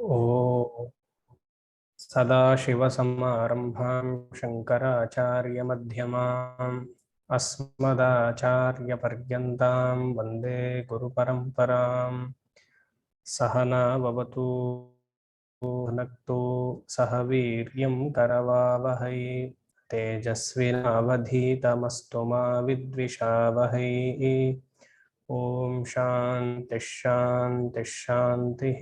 ओ सदाशिवसमारम्भां शङ्कराचार्यमध्यमाम् अस्मदाचार्यपर्यन्तां वन्दे गुरुपरम्पराम्। सहना भवतु भुनक्तु सह वीर्यं करवावहै तेजस्विनावधीतमस्तु मा विद्विषावहै। ॐ शान्तिः शान्तिः शान्तिः।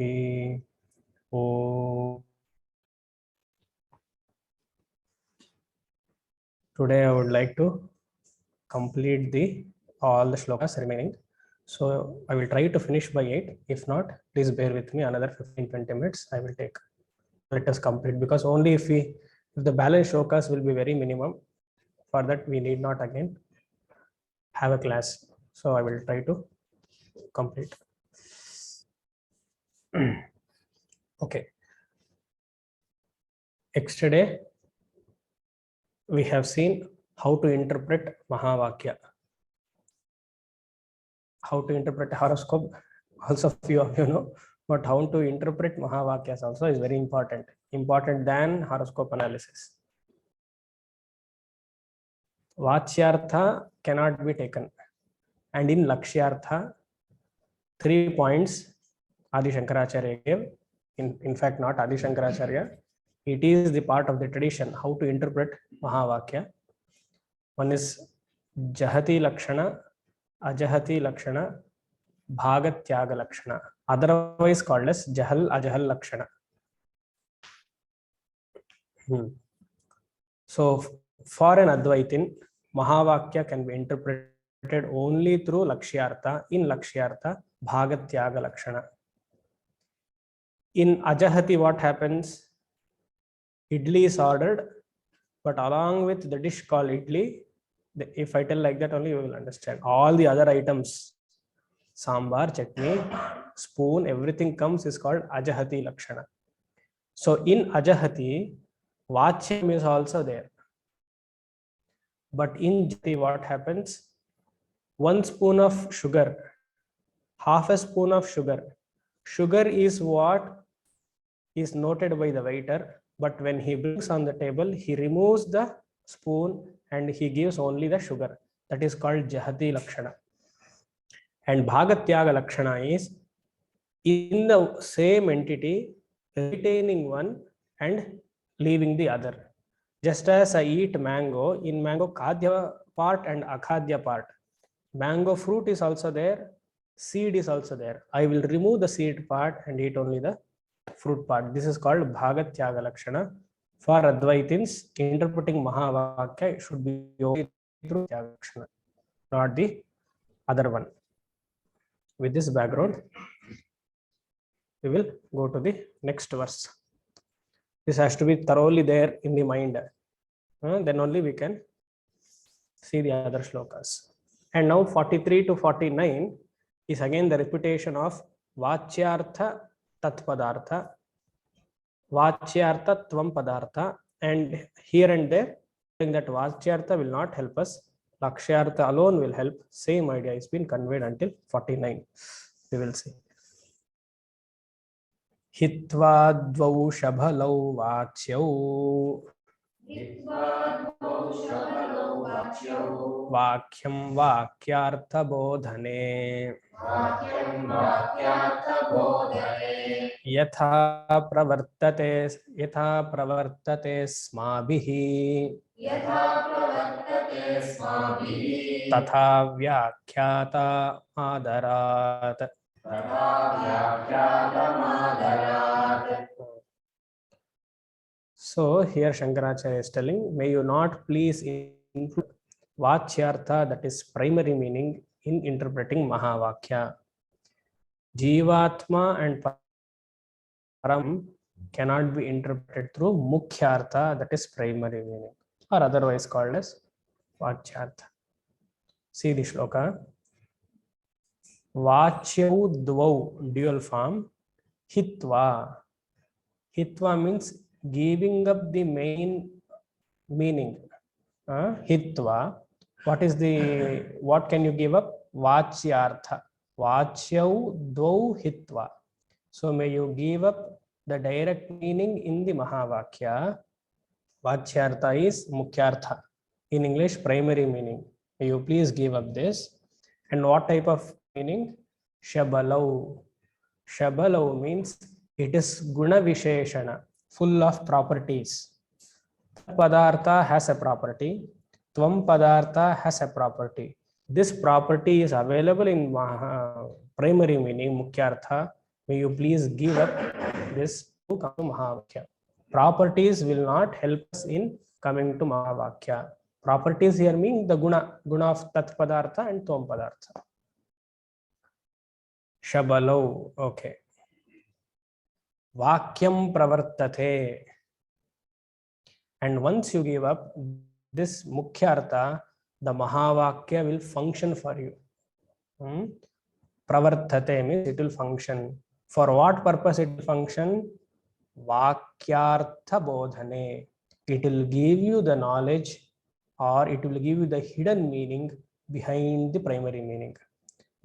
Today I would like to complete all the shlokas remaining. So I will try to finish by 8. If not, please bear with me another 15-20 minutes I will take. Let us complete, because only if the balance shlokas will be very minimum. For that we need not again have a class. So I will try to complete. Okay. Yesterday we have seen how to interpret Mahavakya. How to interpret horoscope also few of you know, but how to interpret Mahavakyas also is very important than horoscope analysis. Vachyartha cannot be taken, and in Lakshyartha 3 points Adi Shankaracharya gave. In fact, not Adi Shankaracharya, it is the part of the tradition how to interpret Mahavakya. One is Jahati Lakshana, Ajahati Lakshana, Bhagatyaga Lakshana, otherwise called as Jahal Ajahal Lakshana. So for an Advaitin, Mahavakya can be interpreted only through Lakshyartha. In Lakshyartha, Bhagatyaga Lakshana. In Ajahati, what happens? Idli is ordered, but along with the dish called idli, if I tell like that only you will understand. All the other items, sambar, chutney, spoon, everything comes is called Ajahati Lakshana. So in Ajahati, Vachyam is also there. But in Jati, what happens? 1 spoon of sugar, half a spoon of sugar. Sugar is what is noted by the waiter, but when he brings on the table, he removes the spoon and he gives only the sugar. That is called Jahati Lakshana. And Bhagatyaga Lakshana is in the same entity, retaining one and leaving the other. Just as I eat mango, in mango Khadya part and Akhadya part. Mango fruit is also there, seed is also there. I will remove the seed part and eat only the fruit part. This is called Bhagatyaga Lakshana. For Advaitins, interpreting Mahavakya should be only through Tyaga Lakshana, not the other one. With this background, we will go to the next verse. This has to be thoroughly there in the mind. Then only we can see the other shlokas. And now 43 to 49 is again the repetition of Vachyartha Tatpadartha, Vachyartha Tvam Padartha, and here and there, that Vachyartha will not help us. Lakshyartha alone will help. Same idea is been conveyed until 49. We will see. Hitva dvau shabhalau vachyau Vakyam Vakyartha bodhane Yatha pravartate smabihi Tatha vyakhyata adarat. So here Shankaracharya is telling, may you not please include Vachyartha, that is primary meaning, in interpreting Mahavakya. Jivatma and Param cannot be interpreted through Mukhyartha, that is primary meaning, or otherwise called as Vachyartha. See the shloka. Vachyau dvau, dual form. Hitva. Hitva means giving up the main meaning. Hitva. What can you give up? Vachyartha. Vachyau dvau hitva. So may you give up The direct meaning in the Mahavakya, Vachyartha is Mukhyartha. In English, primary meaning. May you please give up this. And what type of meaning? Shabalau. Shabalau means it is Guna Visheshana, full of properties. Padartha has a property. Tvam Padartha has a property. This property is available in primary meaning, Mukhyartha. May you please give up this to come to Mahavakya. Properties will not help us in coming to Mahavakya. Properties here mean the guna of Tat Padartha and Tvam Padartha. Shabalau, okay. Vakyam Pravartate. And once you give up this Mukhyartha, the Mahavakya will function for you. Pravartate means it will function. For what purpose it will function? Vakyartha bodhane. It will give you the knowledge, or it will give you the hidden meaning behind the primary meaning.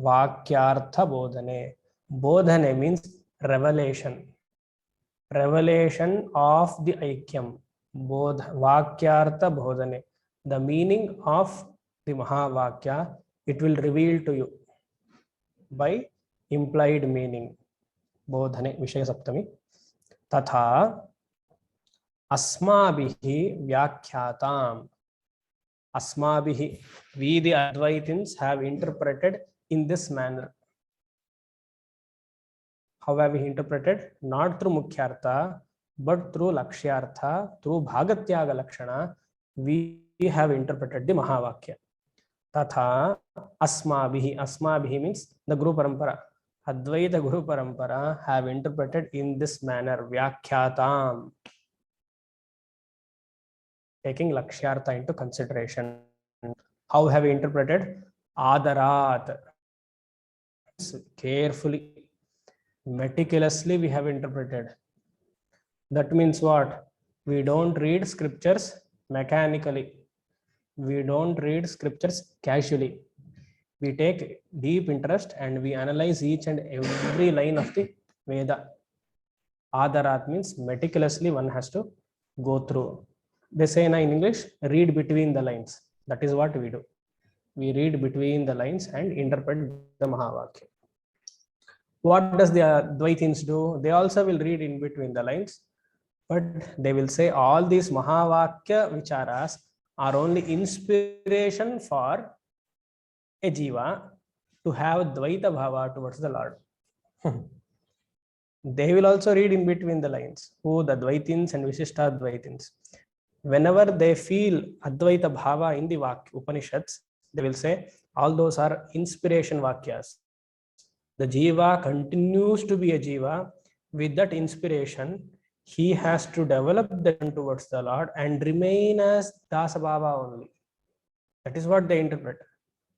Vakyartha bodhane. Bodhane means revelation. Revelation of the Aikyam. Vakyartha bodhane. The meaning of the Mahavakya, it will reveal to you by implied meaning. Bodhane, Vishaya Saptami. Tatha Asmabhihi Vyakhyatam. Asmabhihi. We the Advaitins have interpreted in this manner. How have we interpreted? Not through Mukhyartha, but through Lakshyartha, through Bhagatyaga Lakshana, we have interpreted the Mahavakya. Tatha Asmabhihi. Asmabhihi means the Guru Parampara. Advaita Guru Parampara have interpreted in this manner. Vyakhyatam. Taking Lakshyartha into consideration. How have we interpreted? Adarat. Carefully, meticulously we have interpreted. That means what? We don't read scriptures mechanically. We don't read scriptures casually. We take deep interest and we analyze each and every line of the Veda. Adarat means meticulously one has to go through. They say in English, read between the lines. That is what we do. We read between the lines and interpret the Mahavakya. What does the Dvaitins do? They also will read in between the lines, but they will say all these Mahavakya Vicharas are only inspiration for a Jiva to have Dvaita Bhava towards the Lord. They will also read in between the lines. Who? The Dvaitins and Vishishtha Dvaitins. Whenever they feel Advaita Bhava in the Upanishads, they will say all those are inspiration Vakyas. The Jiva continues to be a Jiva. With that inspiration, he has to develop the towards the Lord and remain as Dasa Bhava only. That is what they interpret.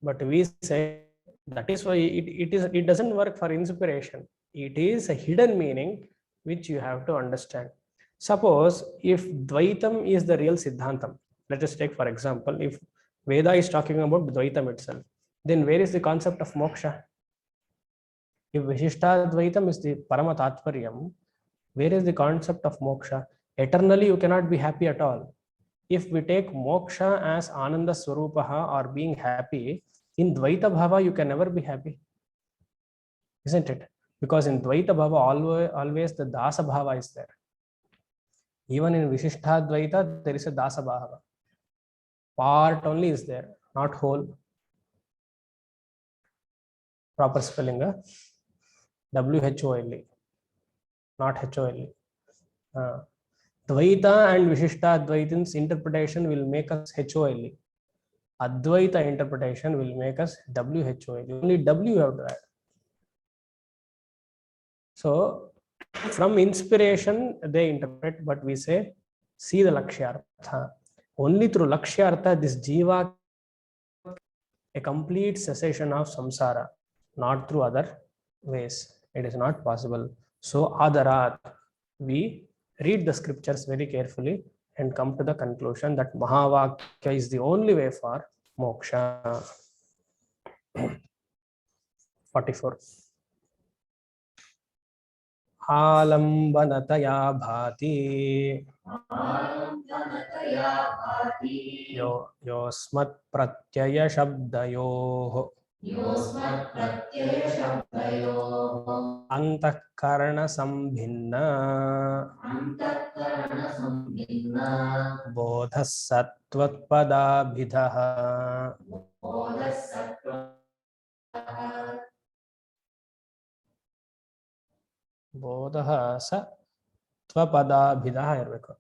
But we say that is why it doesn't work for inspiration. It is a hidden meaning which you have to understand. Suppose if Dvaitam is the real Siddhantam, let us take for example, if Veda is talking about Dvaitam itself, then where is the concept of moksha? If Vishishta Dvaitam is the Parama Tatparyam, where is the concept of moksha? Eternally you cannot be happy at all. If we take moksha as Ananda Swarupaha or being happy, in Dvaita Bhava you can never be happy. Isn't it? Because in Dvaita Bhava always the Dasa Bhava is there. Even in Vishishtha Dvaita, there is a Dasa Bhava. Part only is there, not whole. Proper spelling, WHOLE, not HOLE. Dvaita and Vishishtha Dvaitins interpretation will make us HOLE. Advaita interpretation will make us WHOLE. Only W you have to add. So, from inspiration they interpret, but we say, see the Lakshyartha. Only through Lakshyartha, this Jiva, a complete cessation of samsara, not through other ways. It is not possible. So, Adarat, we read the scriptures very carefully and come to the conclusion that Mahavakya is the only way for moksha. 44. आलम्बनतया भाति यो योस्मत् प्रत्यय शब्दयोः अंतःकरण संभिन्न बोधः सत्त्वपदाभिधः बोधः सत्त्वपदाभिधः इरಬೇಕು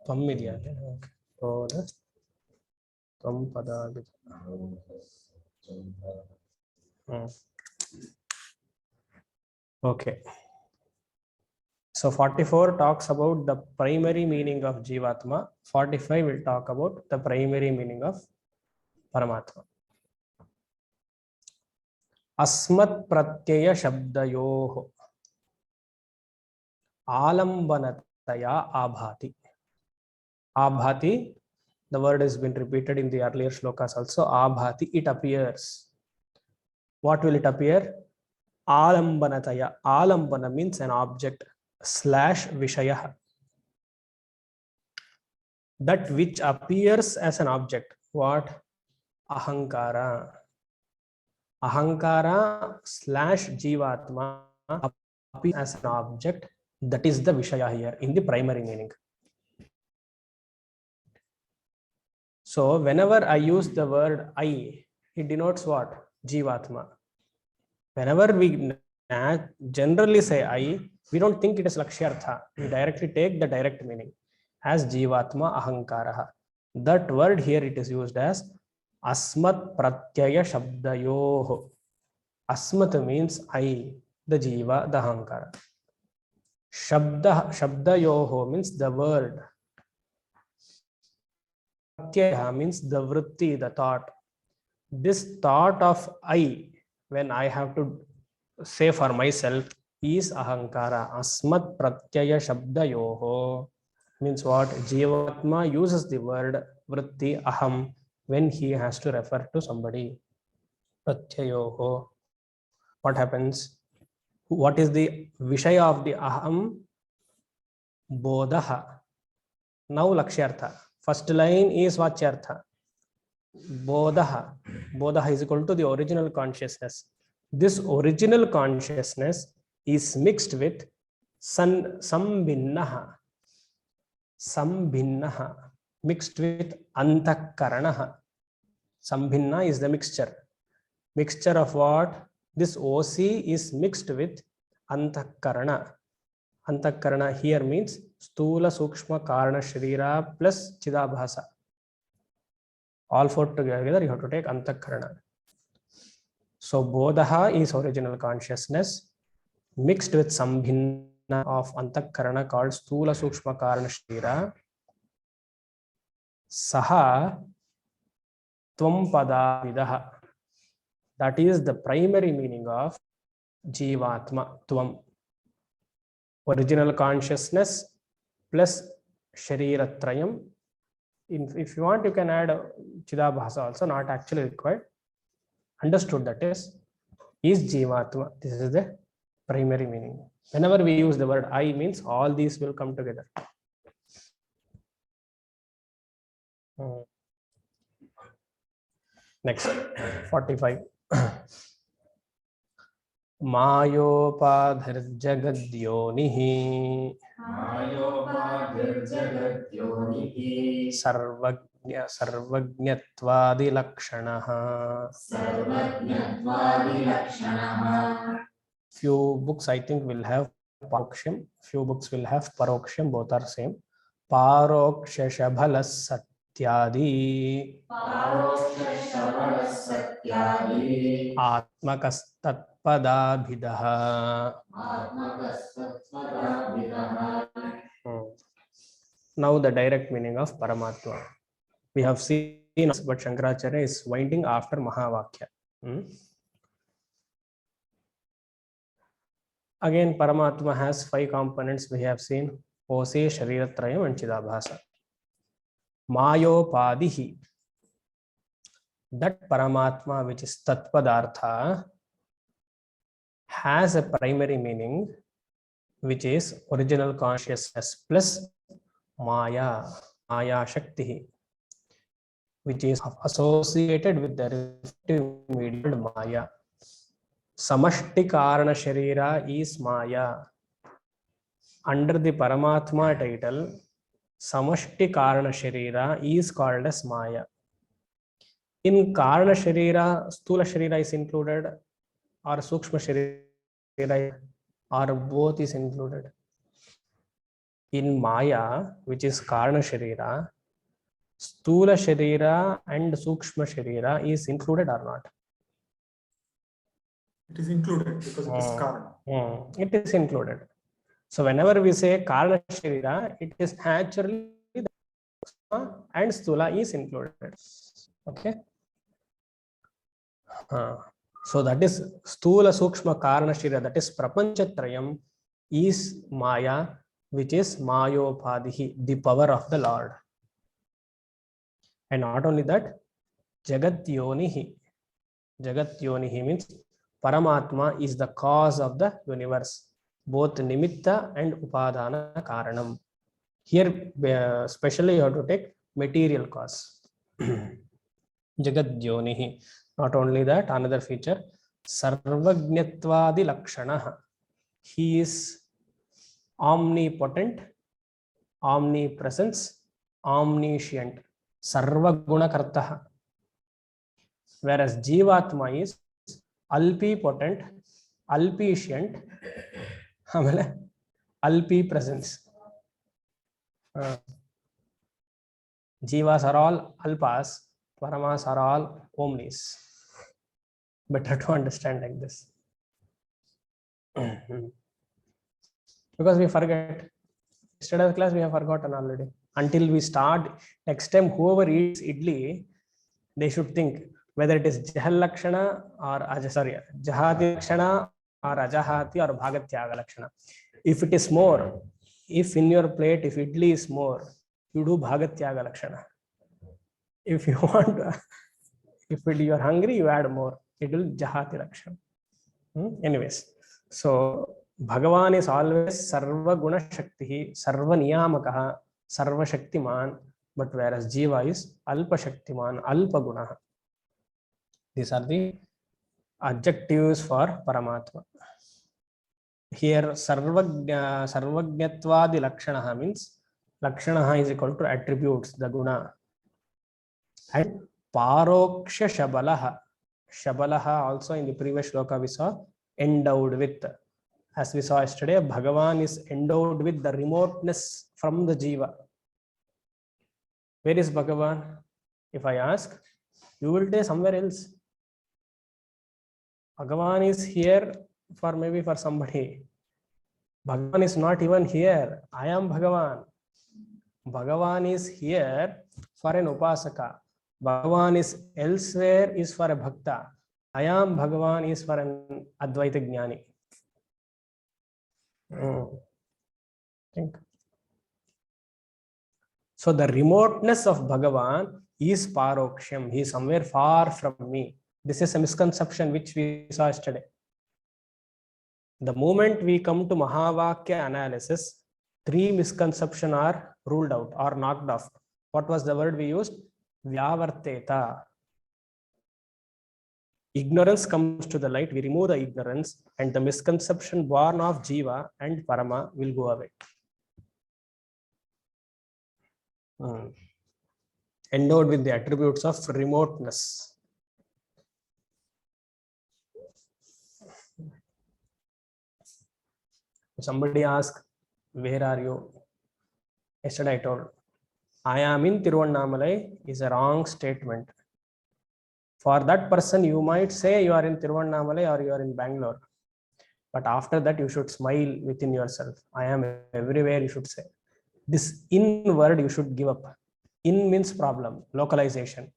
ತ್ವಂ ಇದೆಯಾ बोध ತ್ವಂ ಪದಾಭಿಧ okay. So 44 talks about the primary meaning of Jivatma. 45 will talk about the primary meaning of Paramatma. Asmat pratyaya shabdayoh alambanataya abhati. Abhati, the word has been repeated in the earlier shlokas also. Abhati, it appears. What will it appear? Alambanataya. Alambana means an object / vishayah. That which appears as an object. What? Ahankara. Ahankara / Jivatma appears as an object. That is the vishaya here in the primary meaning. So whenever I use the word I, it denotes what? Jivatma. Whenever we generally say I, we don't think it is lakshyartha. We directly take the direct meaning as Jivatma Ahankaraha. That word here it is used as Asmat Pratyaya Shabdayoh. Asmat means I, the Jiva, the Ahankara. Shabdayoh means the word. Pratyaya means the vritti, the thought. This thought of I, when I have to say for myself, is Ahankara. Asmat Pratyaya Shabdayoho means what? Jivatma uses the word vritti aham when he has to refer to somebody. Pratyayoho. What happens? What is the vishaya of the aham? Bodha. Now lakshyartha. First line is vachyartha. Bodha. Bodha is equal to the original consciousness. This original consciousness is mixed with sambhinnaha. Sambhinnaha. Mixed with antakaranaha. Sambhinna is the mixture. Mixture of what? This OC is mixed with antakarana. Antakarana here means stula sukshma karana sharira plus chidabhasa. All four together you have to take antakarana. So bodha is original consciousness mixed with sambhinna of antakarana called stula sukshma karana sharira. Saha tvam padavidaha. That is the primary meaning of Jivatma, tvam. Original consciousness plus shariratrayam. If you want, you can add chidabhasa also, not actually required. Understood, that is Jivatma. This is the primary meaning. Whenever we use the word I, means all these will come together. Next, 45. मायोपाधिर्जगद्योनिः सर्वज्ञत्वादिलक्षणः. Few books I think will have paroksham, few books will have paroksham, both are same. Parokshashabhalas satyadi atmakastatpadabhidah. Now the direct meaning of Paramatma. We have seen, but Shankaracharya is winding after Mahavakya. Again, Paramatma has 5 components we have seen: Ose, Shariratrayam and Chidabhasa. Mayopadihi. That Paramatma which is Tatpadartha has a primary meaning which is original consciousness plus Maya, Maya Shakti, which is associated with the reflective medium Maya. Samashti Karana Sharira is Maya. Under the Paramatma title, Samashti Karana Sharira is called as Maya. In Karana Sharira, Stula Sharira is included, or Sukshma Sharira, or both is included. In Maya, which is Karana Sharira, Stula Sharira and Sukshma Sharira is included or not? It is included because it is Karana. It is included. So whenever we say Karana Sharira, it is naturally and Stula is included. Okay. So that is Stula Sukshma Karana Sharira, that is Prapanchatrayam is Maya, which is Mayopadhihi, the power of the Lord. And not only that, Jagat Yonihi. Jagat Yonihi means Paramatma is the cause of the universe, both Nimitta and Upadana Karanam. Here, especially you have to take material cause. Jagat Yonihi. Not only that, another feature, Sarvagnatvadi Lakshana. He is omnipotent, omnipresence, omniscient, Sarvagunakartaha. Whereas Jivatma is Alpipotent, Alpiscient, Alpipresence. Jivas are all Alpas, Paramas are all Omnis. Better to understand like this. Because we forget. Yesterday's class we have forgotten already. Until we start, next time whoever eats idli, they should think whether it is Jahal Lakshana or Jahati Lakshana or Ajahati or Bhagatyaga Lakshana. If it is more, if in your plate, if idli is more, you do Bhagatyaga Lakshana. If you want, if you are hungry, you add more. It will Jahati Lakshana. Anyways, so Bhagavan is always Sarva Guna Shakti, Sarva Niyamakaha, Sarva Shaktiman, but whereas Jiva is Alpa Shaktiman, Alpa Guna. These are the adjectives for Paramatma. Here, Sarvagnatvadi Lakshanaha means Lakshanaha is equal to attributes, the Guna. And Paroksha Shabalaha. Shabalaha also in the previous shloka we saw endowed with. As we saw yesterday, Bhagavan is endowed with the remoteness from the Jiva. Where is Bhagavan? If I ask, you will say somewhere else. Bhagavan is here for maybe for somebody. Bhagavan is not even here. I am Bhagavan. Bhagavan is here for an Upasaka. Bhagavan is elsewhere is for a Bhakta. I am Bhagavan is for an Advaita Jnani. Think. So the remoteness of Bhagavan is Paroksham. He is somewhere far from me. This is a misconception which we saw yesterday. The moment we come to Mahavakya analysis, three misconceptions are ruled out or knocked off. What was the word we used? Vyavarteta. Ignorance comes to the light, we remove the ignorance, and the misconception born of Jiva and Parama will go away. Endowed with the attributes of remoteness. Somebody asked, where are you? Yesterday I told, I am in Tiruvannamalai is a wrong statement. For that person, you might say you are in Tiruvannamalai or you are in Bangalore. But after that, you should smile within yourself. I am everywhere, you should say. This in word you should give up. In means problem, localization.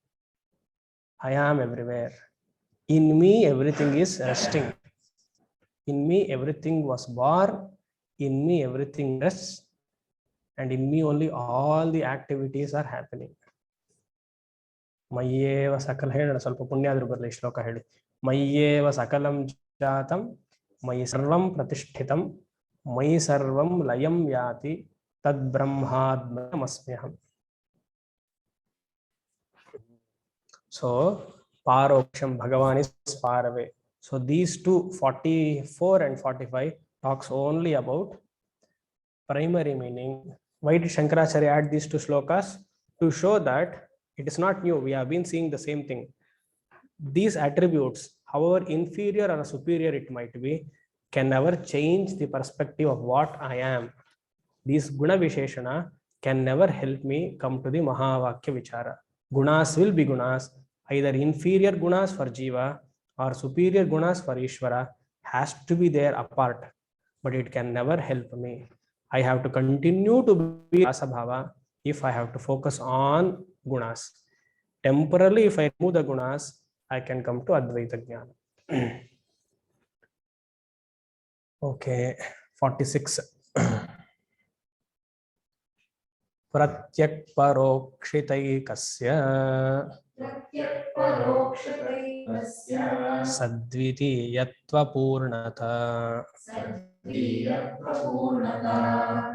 I am everywhere. In me, everything is resting. In me, everything was born. In me, everything rests. And in me, only all the activities are happening. Mayyeva sakala helana ಸ್ವಲ್ಪ ಪುಣ್ಯ ಆದರೂ ಬರಲಿ ಶ್ಲೋಕ ಹೇಳಿ. ಮಯ್ಯೇವ ಸಕಲಂ ಜಾತಂ ಮಯಿ ಸರ್ವಂ ಪ್ರತಿಷ್ಠಿತಂ मयि सर्वं लयं याति तद ब्रह्मात्मस्म्यहम्. So Paroksham, Bhagavan is far away. So these two, 44 and 45, talks only about primary meaning. Why did Shankaracharya add these two shlokas? To show that it is not new. We have been seeing the same thing. These attributes, however inferior or superior it might be, can never change the perspective of what I am. These guna visheshana can never help me come to the Mahavakya Vichara. Gunas will be gunas, either inferior gunas for Jiva or superior gunas for Ishvara, has to be there apart, but it can never help me. I have to continue to be Asabhava if I have to focus on gunas. Temporarily, if I remove the gunas, I can come to Advaita Jnana. Okay, 46. प्रत्यक् परोक्षितैकस्य सद्वितीयत्वपूर्णता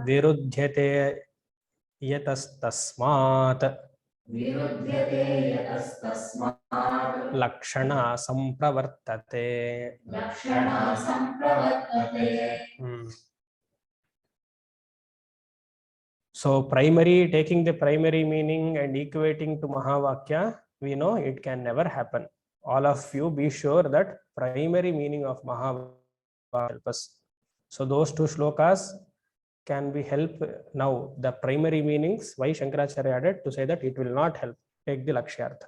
विरुध्यते यतस्तस्मात् Lakshana संप्रवर्तते. So primary, taking the primary meaning and equating to Mahavakya, we know it can never happen. All of you be sure that primary meaning of Mahavakya help us. So those two shlokas can be help. Now the primary meanings, why Shankaracharya added to say that it will not help. Take the Lakshyartha.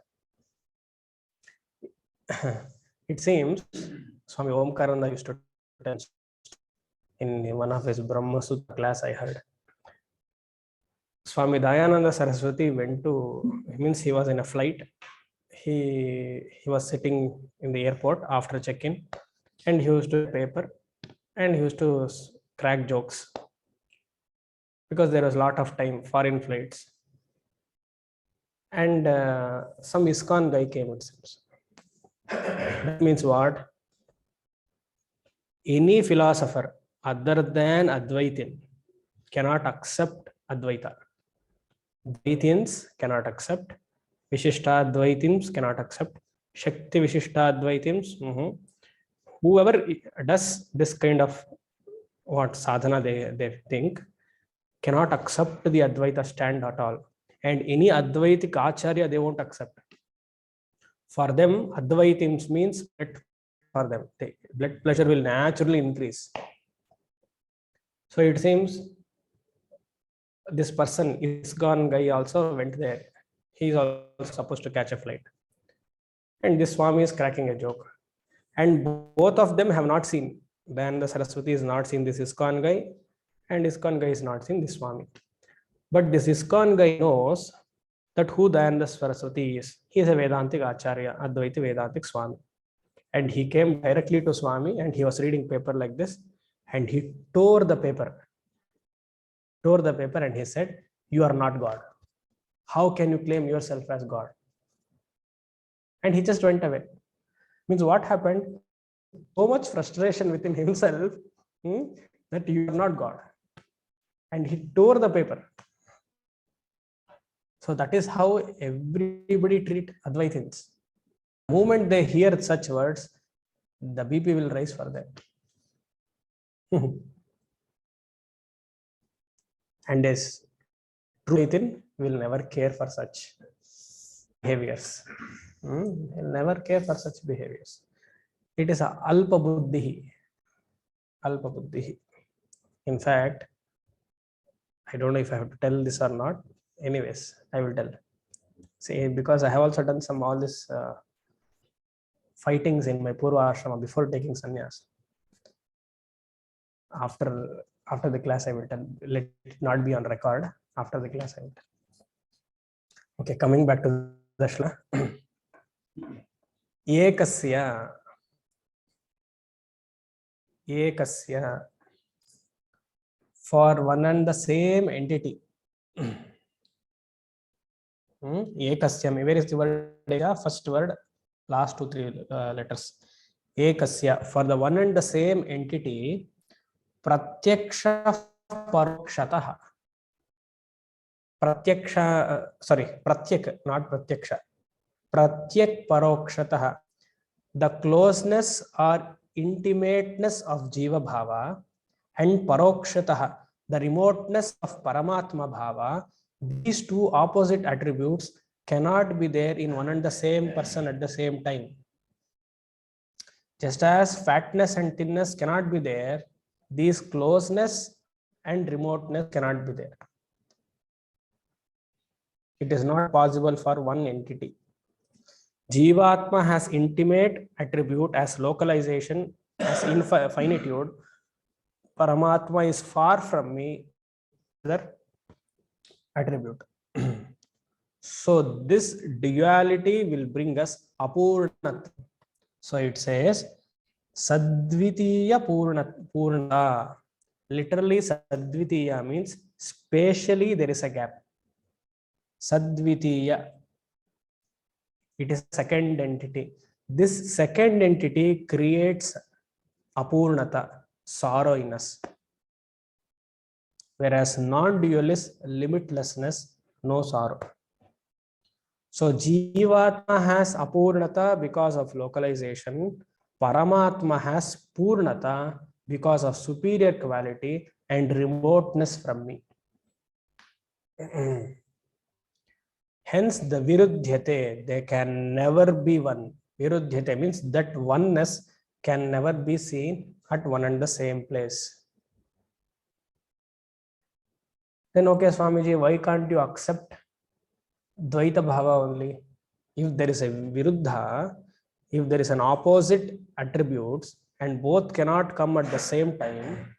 It seems Swami Omkarananda used to tell in one of his Brahma Sutra class, I heard. Swami Dayananda Saraswati went to, means he was in a flight. He was sitting in the airport after check-in, and he used to paper and he used to crack jokes because there was a lot of time, foreign flights. And some ISKCON guy came, it seems. That means what? Any philosopher other than Advaitin cannot accept Advaita. Dvaitins cannot accept. Vishishtadvaitins cannot accept. Shakti Vishishtadvaitins. Whoever does this kind of what sadhana they think cannot accept the Advaita stand at all. And any Advaitic Acharya they won't accept. For them, Advaitins means for them. Blood pressure will naturally increase. So it seems this person, ISKCON guy, also went there. He is also supposed to catch a flight. And this Swami is cracking a joke. And both of them have not seen. Dayananda Saraswati is not seen this ISKCON guy, and ISKCON guy is not seen this Swami. But this ISKCON guy knows that who Dayananda Saraswati is. He is a Vedantic Acharya, Advaita Vedantic Swami. And he came directly to Swami and he was reading paper like this, and he tore the paper and he said, "You are not God. How can you claim yourself as God?" And he just went away. Means what happened? So much frustration within himself that you are not God. And he tore the paper. So that is how everybody treat Advaitins. The moment they hear such words, the BP will rise for them. And as true Advaitin will never care for such behaviors. He'll never care for such behaviors. It is a alpa buddhi. Alpa buddhi. In fact, I don't know if I have to tell this or not. Anyways, I will tell. See, because I have also done all this fightings in my Purva Ashrama before taking sannyas. After the class, I will tell. Let it not be on record. After the class, I will tell. Okay, coming back to the shla. Ekasya, for one and the same entity. Ekasya, where is the word? First word, last 2-3 letters. Ekasya, for the one and the same entity, प्रत्यक्ष परोक्षतः. प्रत्यक, not pratiksha. Pratyak parokshataha. The closeness or intimateness of Jiva Bhava, and parokshataha, the remoteness of Paramatma Bhava. These two opposite attributes cannot be there in one and the same person at the same time. Just as fatness and thinness cannot be there, these closeness and remoteness cannot be there. It is not possible for one entity. Jivatma has intimate attribute as localization, as infinitude. Paramatma is far from me, other attribute. So this duality will bring us apurnat. So it says sadvitiya purna. Literally sadvitiya means spatially there is a gap. Sadvitiya, it is second entity. This second entity creates apurnata, sorrow in us. Whereas non-dual is limitlessness, no sorrow. So Jivatma has apurnata because of localization. Paramatma has purnata because of superior quality and remoteness from me. Hence the viruddhyate, they can never be one. Viruddhyate means that oneness can never be seen at one and the same place. Then okay, Swamiji, why can't you accept Dvaita Bhava only? If there is a viruddha, if there is an opposite attributes and both cannot come at the same time,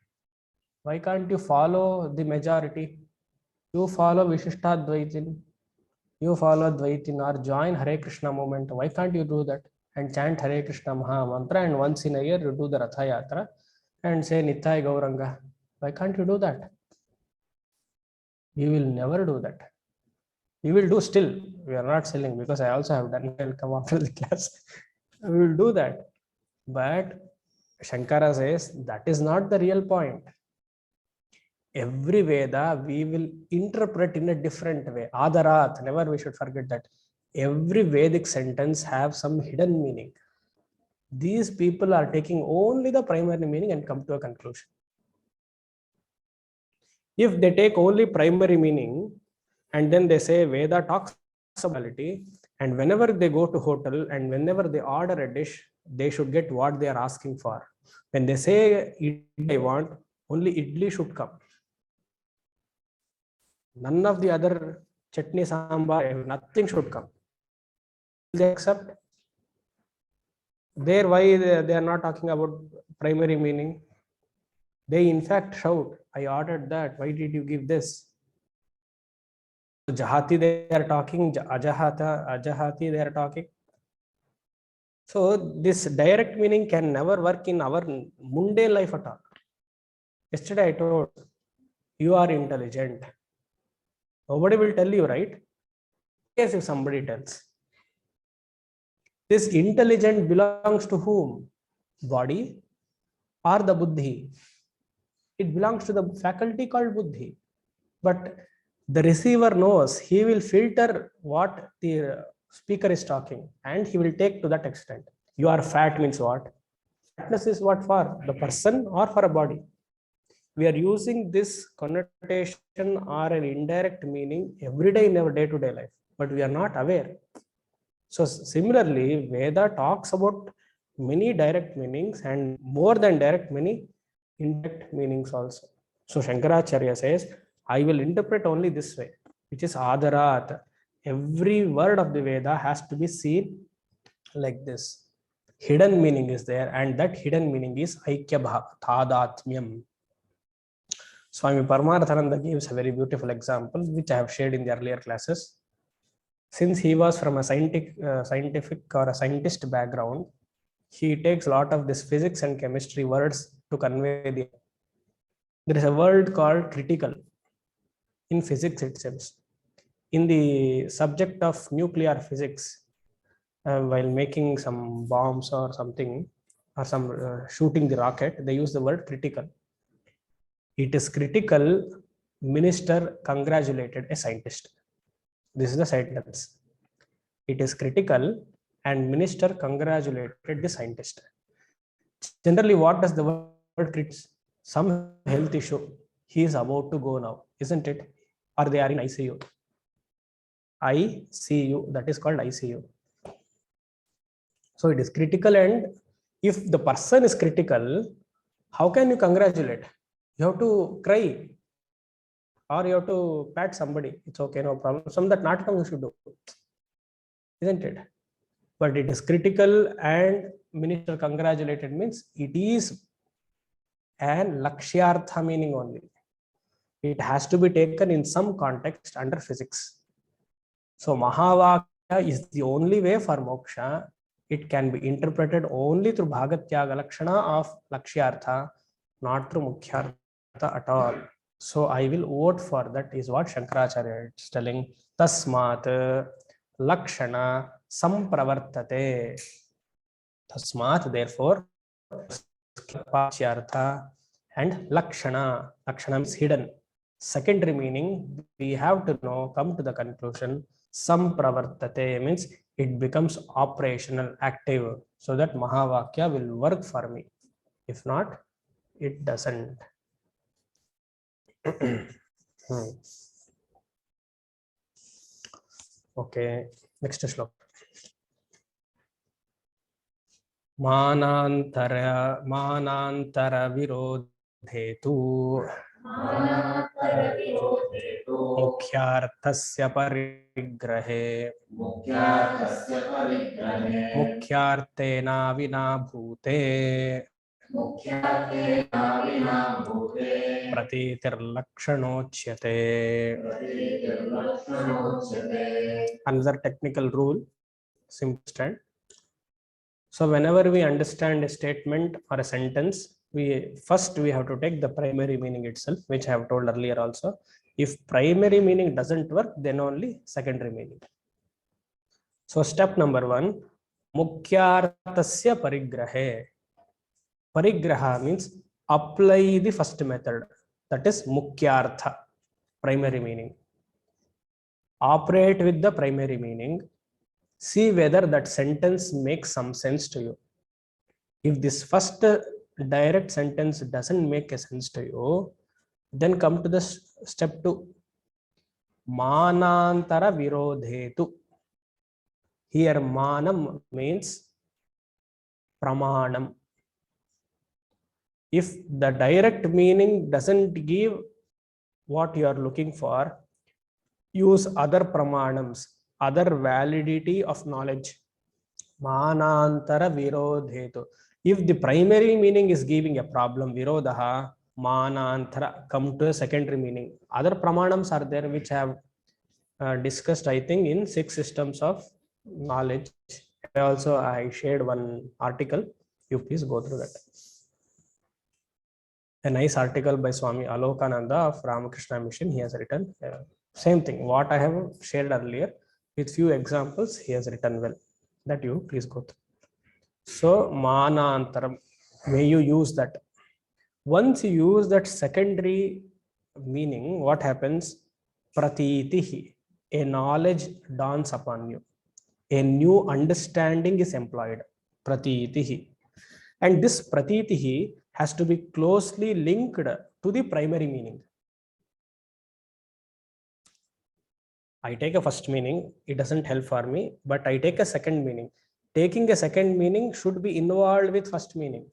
why can't you follow the majority? You follow Vishishtadvaitin. You follow Dvaitin or join Hare Krishna movement. Why can't you do that and chant Hare Krishna Maha Mantra, and once in a year you do the Ratha Yatra and say Nithai Gauranga? Why can't you do that? You will never do that. We will do still. We are not selling because I also have done. I'll come after the class. We will do that. But Shankara says that is not the real point. Every Veda we will interpret in a different way. Adarat, never we should forget that. Every Vedic sentence have some hidden meaning. These people are taking only the primary meaning and come to a conclusion. If they take only primary meaning and then they say Veda talks about reality, and whenever they go to hotel and whenever they order a dish, they should get what they are asking for. When they say idli I want, only idli should come. None of the other chutney, sambar, nothing should come. They accept. There, why they are not talking about primary meaning? They in fact shout, I ordered that, why did you give this? Jahati they are talking, Ajahati they are talking. So this direct meaning can never work in our mundane life at all. Yesterday I told, you are intelligent. Nobody will tell you, right? Yes, if somebody tells. This intelligent belongs to whom? Body or the buddhi? It belongs to the faculty called buddhi. But the receiver knows, he will filter what the speaker is talking and he will take to that extent. You are fat means what? Fatness is what for? The person or for a body? We are using this connotation or an indirect meaning every day in our day-to-day life, but we are not aware. So similarly, Veda talks about many direct meanings and more than direct, many indirect meanings also. So Shankaracharya says, I will interpret only this way, which is Adarat. Every word of the Veda has to be seen like this. Hidden meaning is there, and that hidden meaning is Aikya Bhava, Thadatmyam. Swami Paramarthananda gives a very beautiful example, which I have shared in the earlier classes. Since he was from a scientific or a scientist background, he takes a lot of this physics and chemistry words to convey the. There is a word called critical in physics itself. In the subject of nuclear physics, while making some bombs or something, or some shooting the rocket, they use the word critical. It is critical. Minister congratulated a scientist. This is the sentence. It is critical and minister congratulated the scientist. Generally, what does the word critical? Some health issue. He is about to go now, isn't it? Or they are in ICU. ICU, that is called ICU. So it is critical, and if the person is critical, how can you congratulate? You have to cry or you have to pat somebody. It's okay, no problem. Some that natakam you should do, isn't it? But it is critical and minister congratulated means it is an lakshyartha meaning only. It has to be taken in some context under physics. So Mahavakya is the only way for moksha. It can be interpreted only through Bhagatyaga Lakshana of Lakshyartha, not through Mukhyartha at all. So I will vote for that, is what Shankaracharya is telling. Tasmat Lakshana Sampravartate. Tasmat, therefore, Pachyartha and Lakshana. Lakshana is hidden. Secondary meaning, we have to know, come to the conclusion, Sampravartate means it becomes operational, active, so that Mahavakya will work for me. If not, it doesn't. Okay, next slok. Manantara virodhetu मुख्यार्थस्य परिग्रहे मुख्यार्थेना विना भूते प्रतीतिर्लक्षणोच्यते. Another technical rule, simple. So whenever we understand a statement or a sentence, we have to take the primary meaning itself, which I have told earlier also. If primary meaning doesn't work, then only secondary meaning. So step number 1, Mukhyarthasya parigrahe. Parigraha means apply the first method, that is Mukhyartha, primary meaning. Operate with the primary meaning. See whether that sentence makes some sense to you. If this first direct sentence doesn't make a sense to you, then come to the step 2. Manantara virodhetu. Here manam means pramanam. If the direct meaning doesn't give what you are looking for, use other pramanams, other validity of knowledge. Manantara virodhetu. If the primary meaning is giving a problem, virodaha, manantara, come to a secondary meaning. Other pramanams are there which I have discussed, I think, in 6 systems of knowledge. Also, I shared one article. You please go through that. A nice article by Swami Alokananda of Ramakrishna Mission. He has written same thing what I have shared earlier with few examples. He has written well. That you please go through. So manantaram, may you use that. Once you use that secondary meaning, what happens? Pratitihi, a knowledge dawns upon you. A new understanding is employed. Pratitihi. And this pratitihi has to be closely linked to the primary meaning. I take a first meaning, it doesn't help for me, but I take a second meaning. Taking a second meaning should be involved with first meaning.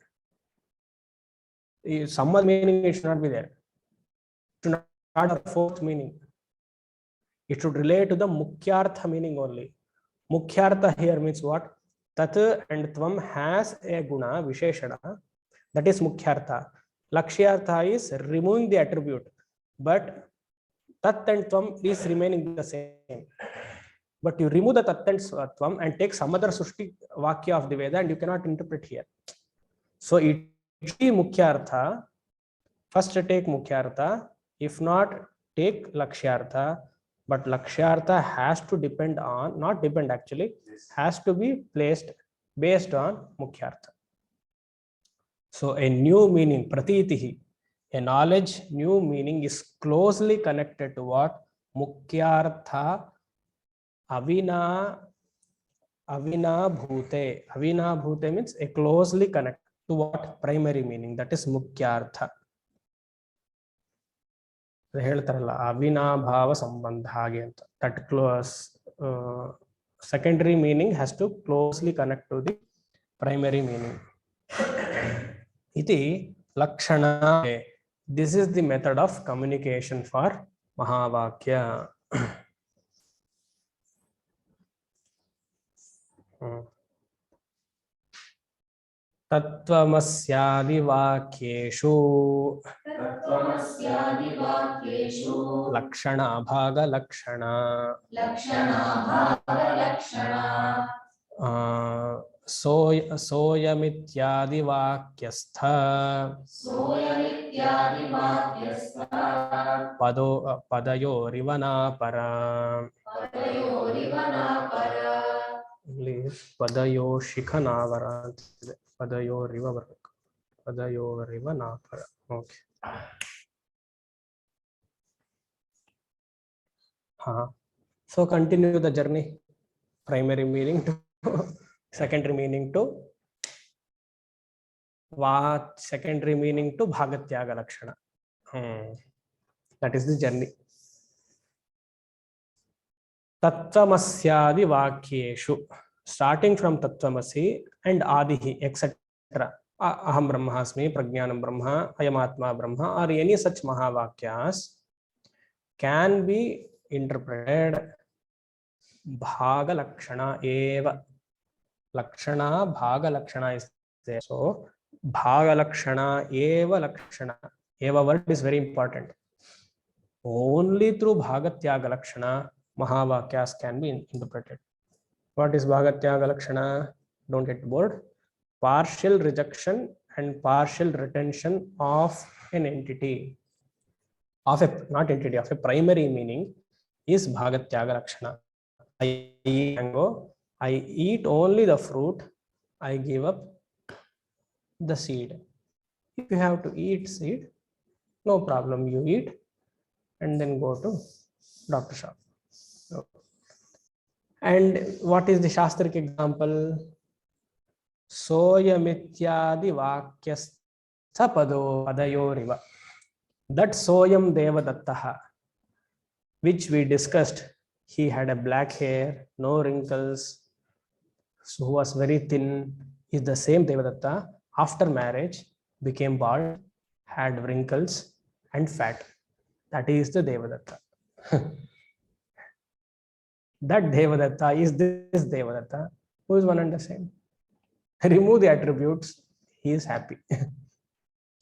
Some other meaning it should not be there. It should not have a fourth meaning. It should relate to the Mukhyartha meaning only. Mukhyartha here means what? Tat and Tvam has a guna, Visheshana. That is Mukhyartha. Lakshyartha is removing the attribute. But Tat and Tvam is remaining the same. But you remove the Tat and Tvam and take some other Sushti Vakya of the Veda and you cannot interpret here. So it should be Mukhyartha. First take Mukhyartha. If not, take Lakshyartha. But Lakshyartha has to depend on, not depend actually, has to be placed based on Mukhyartha. So a new meaning, Pratitihi, A knowledge, new meaning is closely connected to what? Mukyartha avina bhute. Avina bhute means a closely connected to what? Primary meaning. That is mukyartha. ಹೇಳ್ತಾರಲ್ಲ ಅವಿನಾಭಾವ ಸಂಬಂಧ ಹಾಗೆ ಅಂತ. That close secondary meaning has to closely connect to the primary meaning. Iti lakshana. This is the method of communication for Mahavakya. तत्त्वमस्यादि वाक्येषु लक्षणा भाग लक्षणा सोयमित्यादि वाक्यस्थ पदयोरिव नापर. ಪದಯೋ ಶಿಖನಾವರ ಅಂತಿದೆ. ಪದಯೋರಿವ ಬರಬೇಕು. ಪದಯೋರಿವ ನಾಪರ. ಓಕೆ. ಹಾ. So continue the journey. Primary meaning to secondary meaning to secondary meaning to ಭಾಗತ್ಯಾಗ ಲಕ್ಷಣ. That is the journey. तत्त्वमस्यादि वाक्येषु, starting from तत्त्वमसि and आदिहि etc. अहम ब्रह्मास्मि, प्रज्ञानम ब्रह्म, अयमात्मा ब्रह्म, or any such mahavakyas can be interpreted bhaga lakshana eva. Lakshana bhaga lakshana is there. So bhaga lakshana eva lakshana. Eva word is very important. Only through bhagatyaga lakshana Mahavakyas can be interpreted. What is Bhagatyaga Lakshana? Don't get bored. Partial rejection and partial retention of an entity, of a not entity, of a primary meaning is Bhagatyaga Lakshana. I eat mango, I eat only the fruit, I give up the seed. If you have to eat seed, no problem, you eat and then go to doctor shop. And what is the shastric example? Soyamityadi vakyastha padayoriva. That Soyam Devadattaha, which we discussed, he had a black hair, no wrinkles, so who was very thin, is the same Devadatta. After marriage, became bald, had wrinkles and fat. That is the Devadatta. That Devadatta is this Devadatta, who is one and the same. Remove the attributes, he is happy.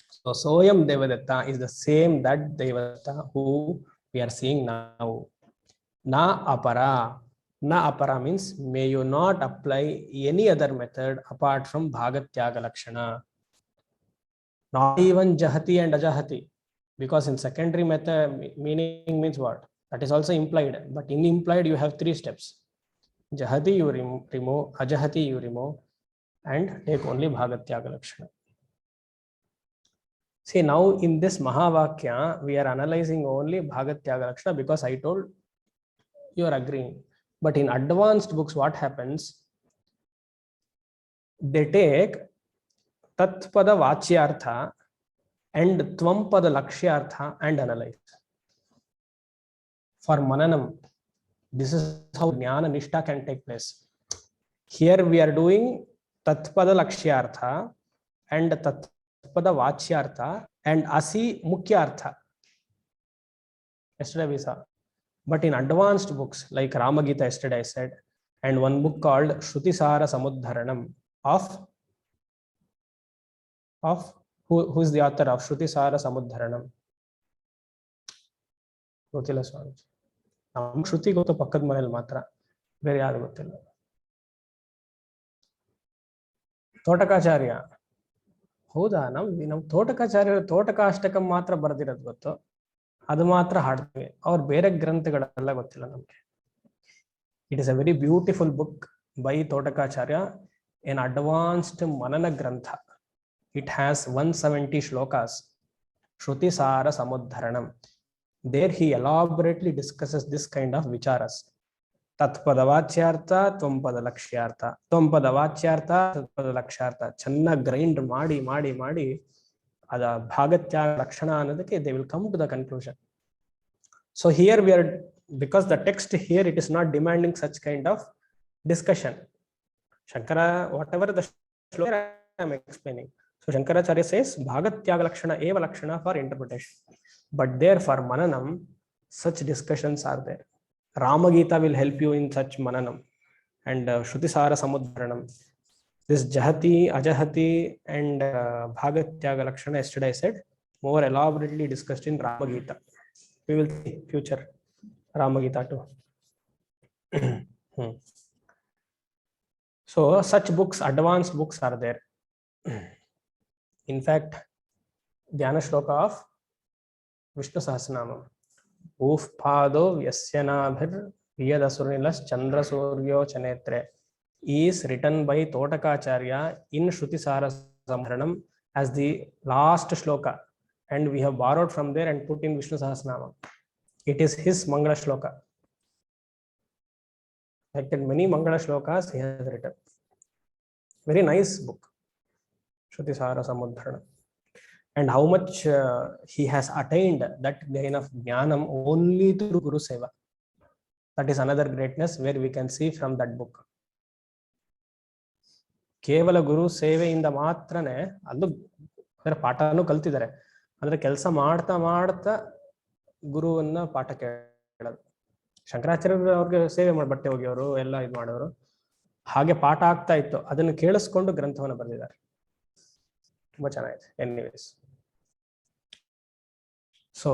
So Soyam Devadatta is the same that Devadatta who we are seeing now. Na apara. Na apara means may you not apply any other method apart from Bhagatyaga Lakshana. Not even Jahati and Ajahati, because in secondary method meaning means what? That is also implied, but in implied you have 3 steps. Jahati you remove, Ajahati you remove, and take only Bhagatyaga Lakshana. See, now in this Mahavakya, we are analyzing only Bhagatyaga Lakshana because I told you are agreeing. But in advanced books, what happens? They take Tatpada Vachyartha and Tvampada Lakshyartha and analyze. For Mananam, this is how Jnana Nishta can take place. Here we are doing Tatpada Lakshyartha and Tatpada Vachyartha and Asi Mukyartha. Yesterday we saw. But in advanced books like Ramagita, yesterday I said, and one book called Shrutisara Samudharanam of who is the author of Shrutisara Samudharanam? ಗೊತ್ತಿಲ್ಲ ಸ್ವಾಮಿ. ನಮ್ಗೆ ಶ್ರುತಿ ಗೊತ್ತು, ಪಕ್ಕದ ಮನೇಲಿ ಮಾತ್ರ, ಬೇರೆ ಯಾರು ಗೊತ್ತಿಲ್ಲ. ತೋಟಕಾಚಾರ್ಯ, ಹೌದಾ? ನಮ್ ತೋಟಕಾಚಾರ್ಯ ತೋಟಕಾಷ್ಟಕಂ ಮಾತ್ರ ಬರೆದಿರೋದು ಗೊತ್ತು, ಅದು ಮಾತ್ರ ಹಾಡ್ತೀವಿ. ಅವ್ರ ಬೇರೆ ಗ್ರಂಥಗಳೆಲ್ಲ ಗೊತ್ತಿಲ್ಲ ನಮ್ಗೆ. It is a very beautiful book by Totakacharya, an advanced Manana Grantha. It has 170 shlokas. Shruti Sara Samudharanam. There he elaborately discusses this kind of vicharas. Tatpadavachyartha, Tvampadalashyartha. Tvampadavathyartha, Tatpadalakshyartha. Channa grind ಮಾಡಿ ಅದ ಭಾಗತ್ಯಾಗ ಲಕ್ಷಣ ಅನ್ನೋದಕ್ಕೆ they will come to the conclusion. So here we are, because the text here it is not demanding such kind of discussion. Shankara, whatever the shloka I am explaining. So Shankaracharya says Bhagatyaga Lakshana eva Lakshana for interpretation. But there for Mananam, such discussions are there. Ramagita will help you in such Mananam. And Shrutisara Samudharanam. This Jahati, Ajahati and Bhagatyaga Lakshana, yesterday I said, more elaborately discussed in Ramagita. We will see future Ramagita too. So such books, advanced books are there. In fact, Dhyana Shloka of Vishnu Sahasranamam. Ufpado Vyasyanabhir Viyadasurilas Chandra Suryo Chanetre is written by Totakacharya in Shrutisara Samudharanam as the last shloka. And we have borrowed from there and put in Vishnu Sahasranamam. It is his Mangala Shloka. Like that, many Mangala Shlokas he has written. Very nice book, Shrutisara Samudharanam. And how much he has attained that gain of Jnanam only through Guru Seva. That is another greatness where we can see from that book. ಕೇವಲ ಗುರು ಸೇವೆಯಿಂದ ಮಾತ್ರನೇ ಅಲ್ಲೂ ಪಾಠನೂ ಕಲ್ತಿದ್ದಾರೆ. ಅಂದ್ರೆ ಕೆಲಸ ಮಾಡ್ತಾ ಮಾಡ್ತಾ ಗುರುವನ್ನ ಪಾಠ ಕೇಳೋದು. ಶಂಕರಾಚಾರ್ಯರು ಅವ್ರಿಗೆ ಸೇವೆ ಮಾಡಿ ಬಟ್ಟೆ ಹೋಗಿಯವರು ಎಲ್ಲ ಇದು ಮಾಡೋರು. ಹಾಗೆ ಪಾಠ ಆಗ್ತಾ ಇತ್ತು, ಅದನ್ನು ಕೇಳಿಸ್ಕೊಂಡು ಗ್ರಂಥವನ್ನು ಬರೆದಿದ್ದಾರೆ. ತುಂಬಾ ಚೆನ್ನಾಗಿದೆ. ಎನಿವೇಸ್, ಸೊ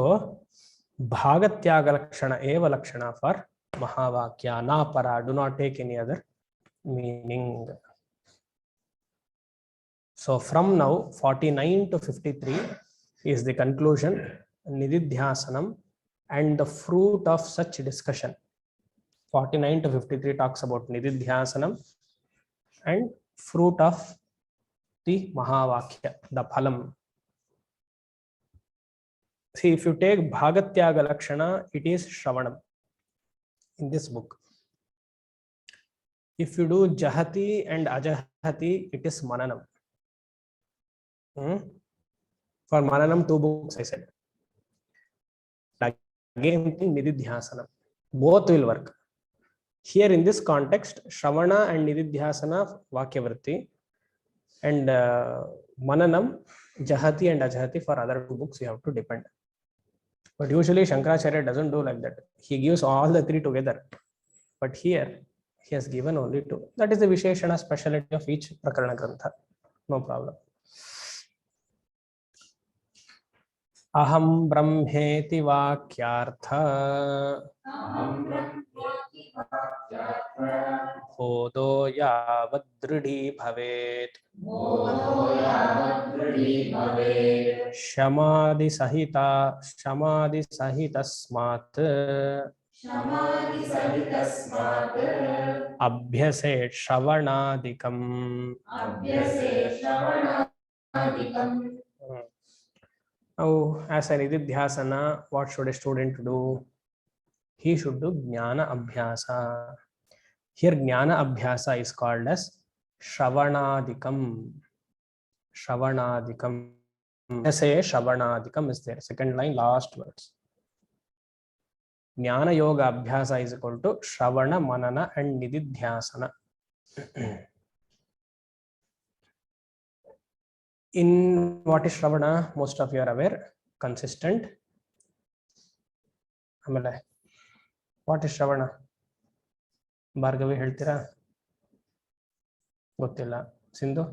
ಭಾಗತ್ಯಾಗ ಲಕ್ಷಣ ಏವ ಲಕ್ಷಣ ಫಾರ್ ಮಹಾವಾಕ್ಯ ನಾ ಪರ. Do not take any other meaning. So from now 49 to 53 is the conclusion, Nididhyasanam, and the fruit of such discussion. 49 to 53 talks about Nididhyasanam and fruit of the Mahavakya, the Phalam. See, if you take Bhagatyaga Lakshana, it is Shravanam in this book. If you do Jahati and Ajahati, it is Mananam. For Mananam, 2 books I said. Again, Nididhyasanam. Both will work. Here in this context, Shravana and Nididhyasana, Vakya Vritti, and Mananam, Jahati and Ajahati for other 2 books you have to depend. But usually Shankaracharya doesn't do like that. He gives all the 3 together. But here, he has given only 2. That is the Visheshana speciality of each Prakarana Grantha. No problem. Aham Brahmeti Vakyartha Bodo Yavadridi Bhavet Shamadhi Sahitasmat Abhyaset Shravanadikam. Now, as a Nididhyasana, what should a student do? He should do Jnana Abhyasa. Here, Jnana Abhyasa is called as Shravanadikam. Shravanadikam. Say Shravanadikam is there. Second line, last words. Jnana Yoga Abhyasa is equal to Shravana, Manana, and Nididhyasana. In what is Shravana, most of you are aware, consistent. Amale, what is Shravana? Bhargavi ಹೇಳ್ತೀರಾ? ಗೊತ್ತಿಲ್ಲ. Sindhu?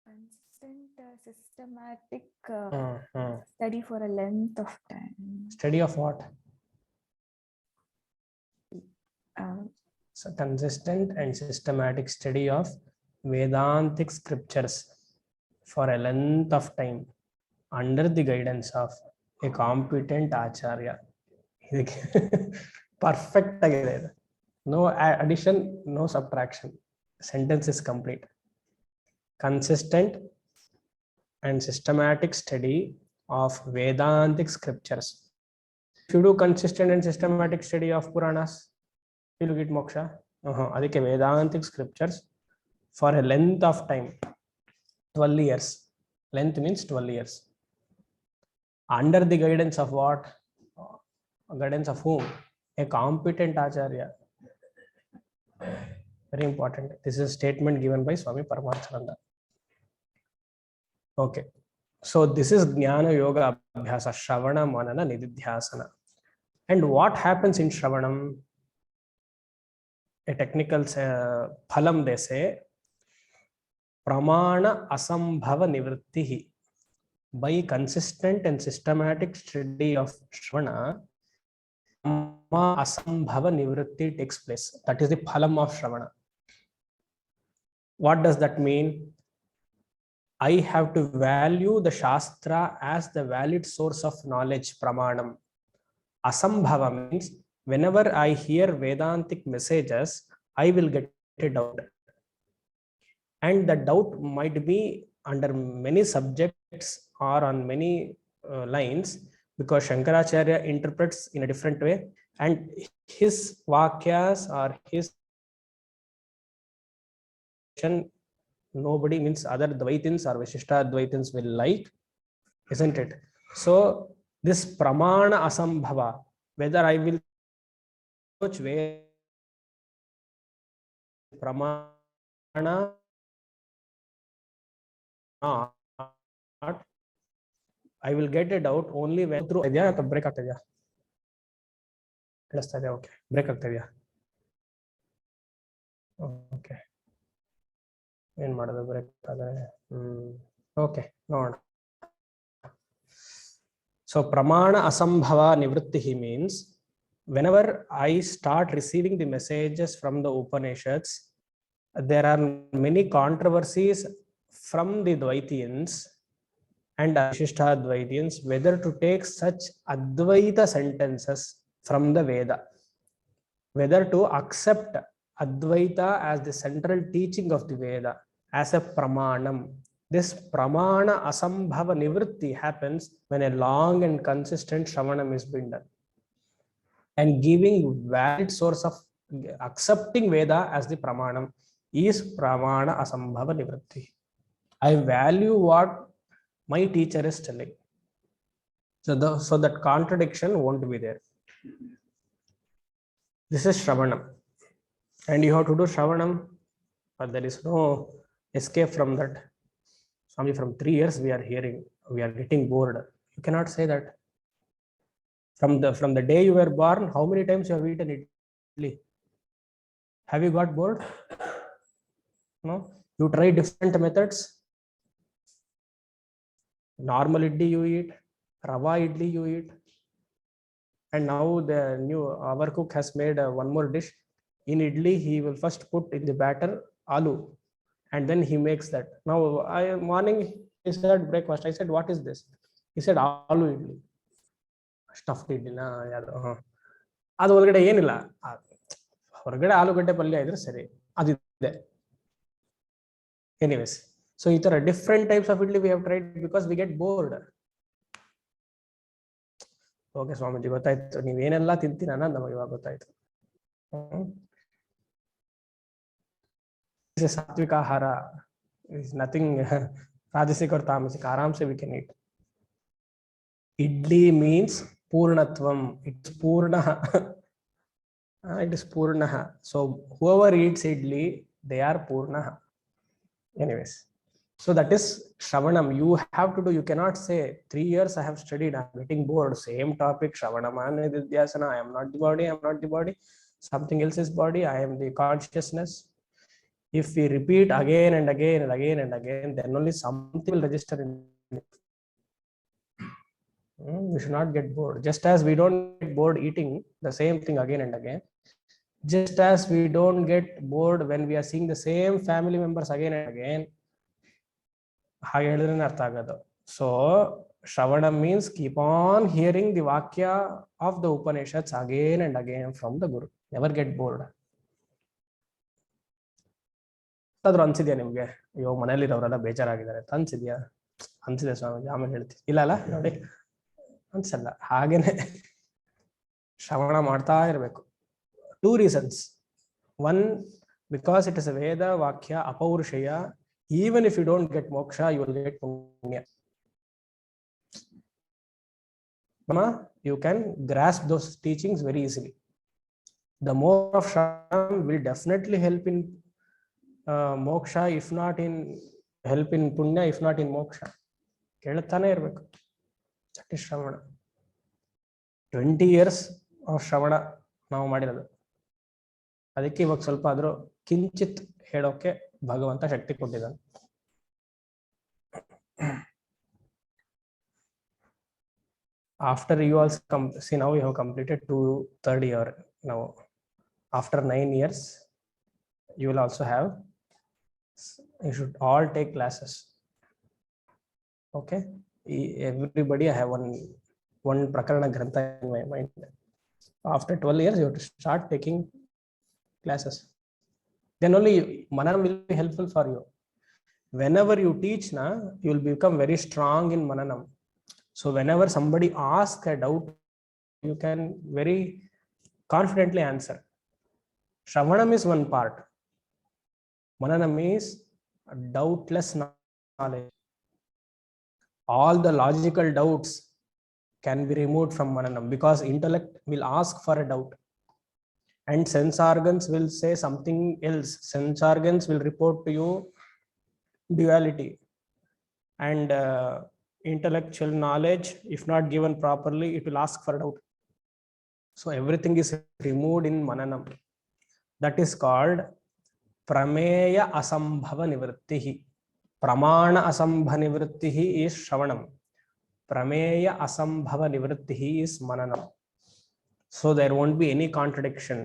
Consistent, systematic study for a length of time. Study of what? So consistent and systematic study of Vedantic scriptures for a length of time under the guidance of a competent Acharya. Perfect. No addition, no subtraction. Sentence is complete. Consistent and systematic study of Vedantic scriptures. If you do consistent and systematic study of Puranas, you will get moksha. Adike Vedantic scriptures for a length of time, 12 years. Length means 12 years. Under the guidance of what? Guidance of whom? A competent acharya. Very important. This is a statement given by Swami Paramahansa. Okay. So this is Jnana Yoga Abhyasa, Shravana, Manana, Nididhyasana. And what happens in Shravanam? A technical phalam they say, Pramana Asambhava Nivrittihi. By consistent and systematic study of Shravana, Asambhava Nivritti takes place. That is the phalam of Shravana. What does that mean? I have to value the Shastra as the valid source of knowledge, Pramanam. Asambhava means whenever I hear Vedantic messages, I will get a doubt. And the doubt might be under many subjects or on many lines, because Shankaracharya interprets in a different way, and his Vakyas or his nobody, means other Dvaitins or Vishishta Dvaitins will like, isn't it? So this Pramana Asambhava, whether I will which way Pramana not, I will get a doubt only when through break ಆಗ್ತಿದ್ಯಾ ಕೇಳಿಸ್ತಾ ಇದೆಯಾ okay break ಆಗ್ತಿದ್ಯಾ okay ಏನು ಮಾಡೋದು break ಆದರೆ okay ನೋಡೋಣ so ಪ್ರಮಾಣ ಅಸಂಭವ ನಿವೃತ್ತಿ means whenever I start receiving the messages from the Upanishads, there are many controversies from the Dvaitiyans and Vishishta Dvaitiyans whether to take such Advaita sentences from the Veda, whether to accept Advaita as the central teaching of the Veda as a pramanam. This pramana asambhava nivritti happens when a long and consistent shravanam is being done, and giving valid source of accepting Veda as the pramanam is pramana asambhava nivritti. I value what my teacher is telling. So that contradiction won't be there. This is Shravanam. And you have to do Shravanam, but there is no escape from that. Swami, from 3 years we are hearing, we are getting bored. You cannot say that. From the day you were born, how many times you have eaten idli? Have you got bored? No? You try different methods. Normal idli you eat, rava idli you eat, and now our cook has made one more dish. In idli he will first put in the batter aloo, and then he makes that. Now morning he said breakfast, I said what is this? He said aloo idli, stuffed idli na yadu adu ಒಳಗಡೆ ಏನಿಲ್ಲ, ಹೊರಗಡೆ ಆಲೂಗಡ್ಡೆ ಪಲ್ಯ ಇದ್ರೆ ಸರಿ, ಅದಿದೆ. Anyways, so ಈ ತರ different types of idli we have tried because we get bored. Okay Swamiji ಗೊತ್ತಾಯ್ತು, ನೀವೇನೆಲ್ಲ ತಿಂತೀರ ಅನ್ನೋದು ನಮಗೆ ಇವಾಗ ಗೊತ್ತಾಯ್ತು. ಸಾತ್ವಿಕ ಆಹಾರ is nothing rajasic or tamasic, ಆರಾಮ್ se we can eat. Idli means purnatvam, it's purna. It is purna. So whoever eats idli, they are purna. Anyways, so that is Shravanam. You have to do, you cannot say 3 years I have studied, I am getting bored, same topic, Shravanama, Nididhyasana, I am not the body, I am not the body, something else is body, I am the consciousness. If we repeat again and again and again and again, then only something will register in it. We should not get bored. Just as we don't get bored eating the same thing again and again, just as we don't get bored when we are seeing the same family members again and again, ಹಾಗೆ ಹೇಳಿದ್ರೆ ಅರ್ಥ ಆಗೋದು. So Shravanam means keep on hearing the Vakya of the Upanishads again and again from the Guru. Never get bored. ಅದ್ರ ಅನ್ಸಿದ್ಯಾ ನಿಮ್ಗೆ, ಅಯ್ಯೋ ಮನೇಲಿರೋರೆಲ್ಲ ಬೇಜಾರಾಗಿದ್ದಾರೆ ಅಂತ ಅನ್ಸಿದ್ಯಾ? ಅನ್ಸಿದೆ ಸ್ವಾಮೀಜಿ, ಆಮೇಲೆ ಹೇಳ್ತೀನಿ. ಇಲ್ಲ ಅಲ್ಲ ನೋಡಿ, ಅನ್ಸಲ್ಲ. ಹಾಗೇನೆ ಶ್ರವಣ ಮಾಡ್ತಾ ಇರಬೇಕು. 2 reasons. One, because it is a Veda Vakya Apaurushaya, even if you don't get moksha, you will get punya. You can grasp those teachings very easily. The more of Shravanam will definitely help in moksha, if not in help in punya, if not in moksha. ಕೇಳುತ್ತಾನೆ ಇರಬೇಕು. That is ಶ್ರವಣ. 20 years of ಶ್ರವಣ ನಾವು ಮಾಡಿರೋದು. ಅದಕ್ಕೆ ಇವಾಗ ಸ್ವಲ್ಪ ಆದ್ರೂ ಕಿಂಚಿತ್ ಹೇಳೋಕೆ ಭಗವಂತ ಶಕ್ತಿ ಕೊಟ್ಟಿದ್ದಾನೆ. After you also see, now you have completed 2/3 year. Now after 9 years you will also have, you should all take classes. Okay, everybody, I have one prakarana grantha in my mind. After 12 years you have to start taking classes. Then only mananam will be helpful for you. Whenever you teach na, you will become very strong in mananam. So whenever somebody asks a doubt, you can very confidently answer. Shravanam is one part. Mananam is doubtless knowledge. All the logical doubts can be removed from mananam, because intellect will ask for a doubt and sense organs will say something else. Sense organs will report to you duality, and intellectual knowledge, if not given properly, it will ask for doubt. So everything is removed in mananam. That is called prameya asambhava nivrittihi. Pramana asambhava nivrittihi is shravanam. Prameya asambhava nivrittihi is mananam. So there won't be any contradiction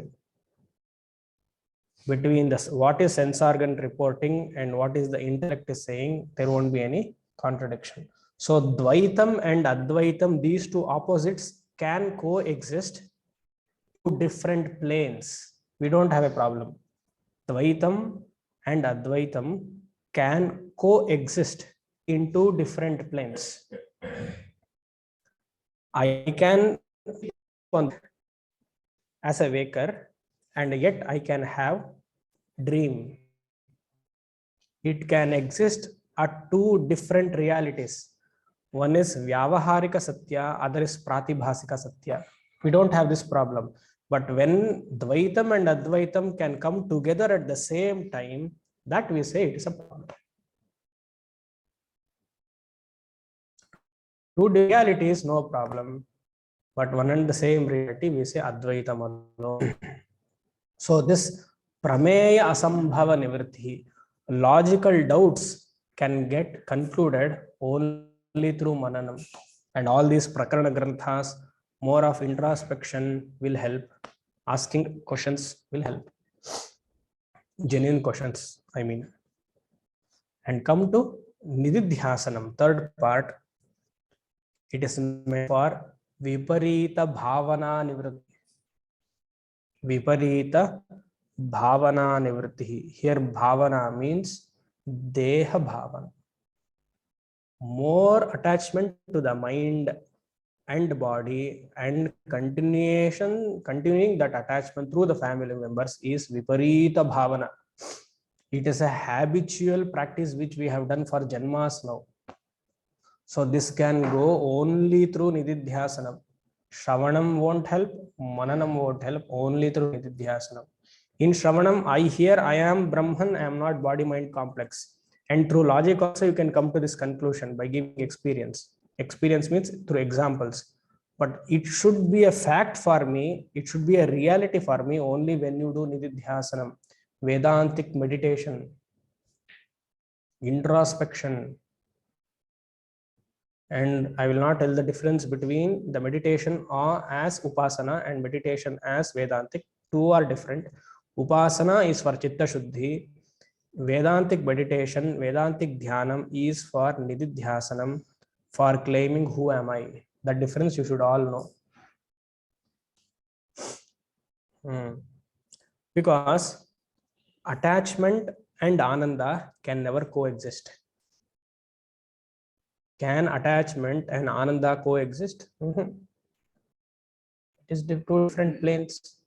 between this, what is sense organ reporting and what is the intellect is saying. There won't be any contradiction. So Dvaitam and Advaitam, these two opposites can coexist to different planes. We don't have a problem. Dvaitam and Advaitam can coexist in 2 different planes. I can as a waker, and yet I can have dream. It can exist at 2 different realities. One is vyavaharika satya, other is pratibhasika satya. We don't have this problem. But when Dvaitam and Advaitam can come together at the same time, that we say it is a problem. 2 realities, no problem. But one and the same reality, we say Advaitam alone. So this prameya asambhava nivritti, logical doubts can get concluded only through mananam. And all these prakarana granthas, more of introspection will help. Asking questions will help. Genuine questions, I mean. And come to nididhyasanam, third part. It is meant for viparita bhavana nivritti. Viparita bhavana nivritti. Here bhavana means deha bhavana. More attachment to the mind and body, and continuing that attachment through the family members is viparita bhavana. It is a habitual practice which we have done for janmas now. So this can go only through nididhyasanam. Shravanam won't help, mananam won't help, only through nididhyasanam. In Shravanam, I hear I am Brahman, I am not body mind complex. And through logic also you can come to this conclusion by giving experience. Experience means through examples. But it should be a fact for me, it should be a reality for me only when you do nididhyasanam, Vedantic meditation, introspection. And I will not tell the difference between the meditation as Upasana and meditation as Vedantic. 2 are different. Upasana is for Chitta Shuddhi. Vedantic meditation, Vedantic Dhyanam is for Nididhyasanam, for claiming who am I. That difference you should all know. Because attachment and Ananda can never coexist. Can attachment and Ananda coexist? It is two different planes.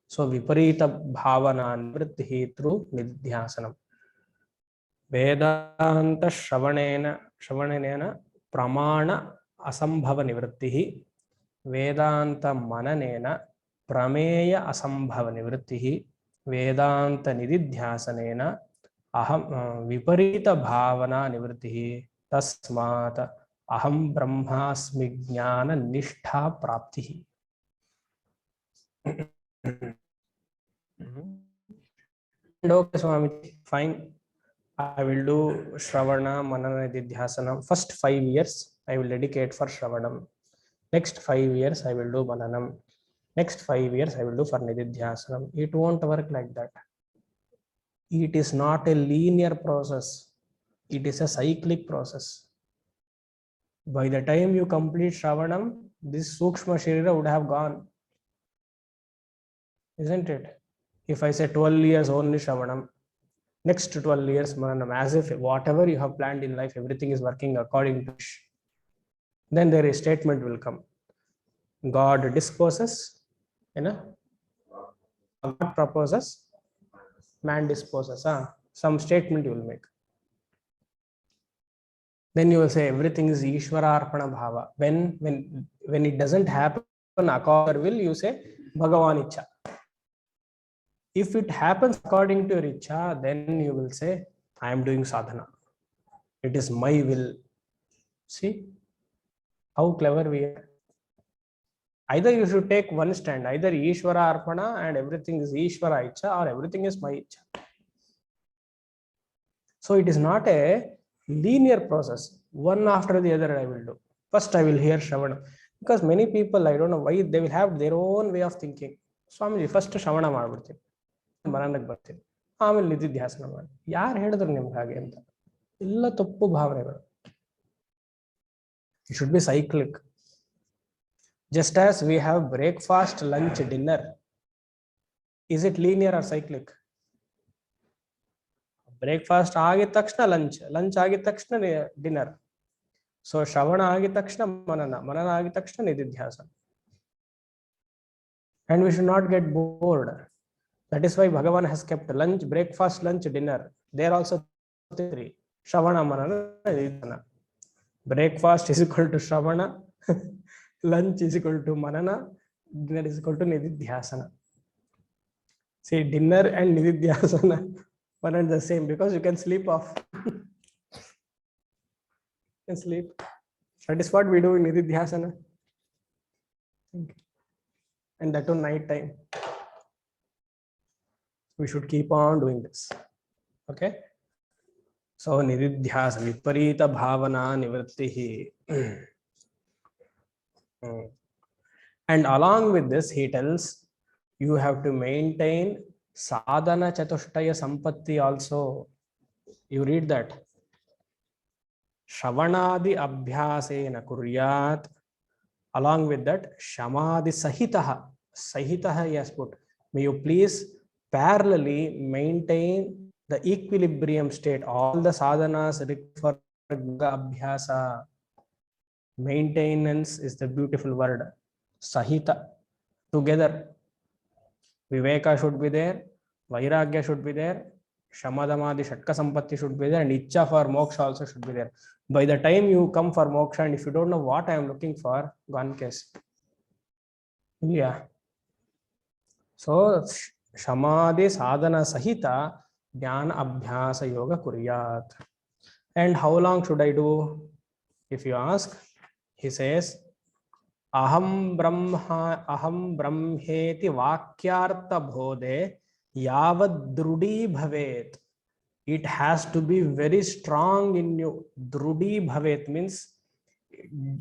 So Viparita Bhavana Nivritti through Nidhyasanam. Vedanta Shravanena Pramana Asambhava Nivritti. Vedanta Mananena Prameya Asambhava Nivritti. Vedanta Nididhyasanena Aham Viparita Bhavana Nivritti. Tasmat Aham Brahmasmi Jnana Nishtha Prapti. Okay, Swami, fine. I will do Shravana, Manana, Nididhyasana. First 5 years I will dedicate for Shravanam. Next 5 years I will do Mananam. Next 5 years I will do for Nididhyasanam. It won't work like that. It is not a linear process. It is a cyclic process. By the time you complete Shravanam, this Sukshma Sharira would have gone. Isn't it? If I say 12 years only Shravanam, next 12 years Mananam, as if whatever you have planned in life, everything is working according to wish. Then there is statement will come. God disposes, God proposes, man disposes. Some statement you will make. Then you will say everything is Ishvara Arpana Bhava. When it doesn't happen according to will, you say Bhagavan Ichha. If it happens according to your Ichha, then you will say, I am doing sadhana. It is my will. See how clever we are. Either you should take one stand, either Ishvara Arpana and everything is Ishvara Ichha, or everything is my Ichha. So it is not a linear process. One after the other I will do. First I will hear Shravana. Because many people, I don't know why, they will have their own way of thinking. Swamiji, first Shravana ಮಾಡ್ಬಿಡ್ತೀನಿ, ಮನನಕ್ಕೆ ಬರ್ತೀನಿ, ಆಮೇಲೆ ನಿಧಿಧ್ಯಾಸನ ಮಾಡಿ. ಯಾರು ಹೇಳಿದ್ರು ನಿಮ್ಗೆ ಹಾಗೆ ಅಂತ? ಎಲ್ಲ ತಪ್ಪು ಭಾವನೆಗಳು. It should be cyclic. Just as we have breakfast, lunch, dinner, is it linear or cyclic? Breakfast ಆಗಿದ ತಕ್ಷಣ lunch ಆಗಿದ ತಕ್ಷಣ dinner. So ಶ್ರವಣ ಆಗಿದ ತಕ್ಷಣ ಮನನ ಆಗಿದ ತಕ್ಷಣ ನಿಧಿಧ್ಯಾಸನ. And we should not get bored. That is why Bhagavan has kept lunch, breakfast, lunch, dinner. There also 3. Shravana, Manana, Nididhyasana. Breakfast is equal to Shravana, lunch is equal to Manana, dinner is equal to Nididhyasana. See, dinner and Nididhyasana are the same because you can sleep off. You can sleep. That is what we do in Nididhyasana. And that on night time. We should keep on doing this. Okay. So Nididhyasa Viparita Bhavana Nivrittihi. And along with this, he tells you have to maintain sadhana chatushtaya sampatti also. You read that. Shravanadi abhyasena kuryat. Along with that, Shamadi Sahitaha. Sahitaha he has put. May you please parallelly maintain the equilibrium state. All the sadhanas refer to abhyasa. Maintenance is the beautiful word. Sahita. Together. Viveka should be there. Vairagya should be there. Shamadamadi Shatka Sampatti should be there. And Ichcha for moksha also should be there. By the time you come for moksha, and if you don't know what I am looking for, gone case. Yeah. So Shamadhi Sadhana Sahita Jnana Abhyasa Yoga Kuryat. And how long should I do? If you ask, he says, Aham Brahmeti Vakyartha Bhode Yavad Drudi Bhavet. It has to be very strong in you. Drudi Bhavet means